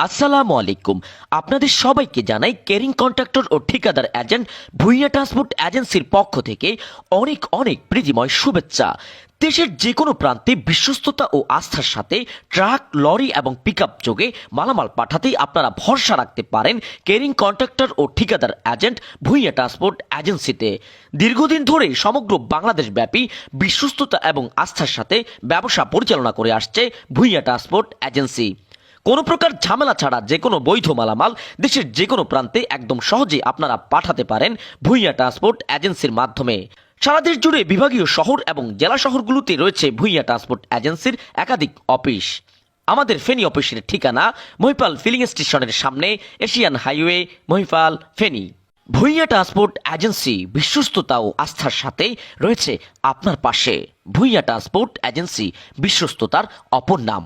আসসালামু আলাইকুম। আপনাদের সবাইকে জানাই কেরিং কন্ট্রাক্টর ও ঠিকাদার এজেন্ট ভূঁইয়া ট্রান্সপোর্ট এজেন্সির পক্ষ থেকে অনেক অনেক প্রীতিময় শুভেচ্ছা। দেশের যে কোনো প্রান্তে বিশ্বস্ততা ও আস্থার সাথে ট্রাক, লরি এবং পিকআপ যোগে মালামাল পাঠাতেই আপনারা ভরসা রাখতে পারেন কেরিং কন্ট্রাক্টর ও ঠিকাদার এজেন্ট ভূঁইয়া ট্রান্সপোর্ট এজেন্সিতে। দীর্ঘদিন ধরে সমগ্র বাংলাদেশ ব্যাপী বিশ্বস্ততা এবং আস্থার সাথে ব্যবসা পরিচালনা করে আসছে ভূঁইয়া ট্রান্সপোর্ট এজেন্সি। কোনো প্রকার ঝামেলা ছাড়া যে কোনো বৈধ মালামাল দেশের যে কোনো প্রান্তে একদম সহজে আপনারা পাঠাতে পারেন ভূঁইয়া ট্রান্সপোর্ট এজেন্সির মাধ্যমে। সারা দেশ জুড়ে বিভাগীয় শহর এবং জেলা শহরগুলোতে রয়েছে ভূঁইয়া ট্রান্সপোর্ট এজেন্সির একাধিক অফিস। আমাদের ফেনী অফিসের ঠিকানা মহিপাল ফিলিং স্টেশনের সামনে, Asian highway, Mohipal, Feni. Bhuiyan transport agency বিশ্বস্ততা ও আস্থার সাথে রয়েছে আপনার পাশে। ভূঁইয়া ট্রান্সপোর্ট এজেন্সি বিশ্বস্ততার অপর নাম।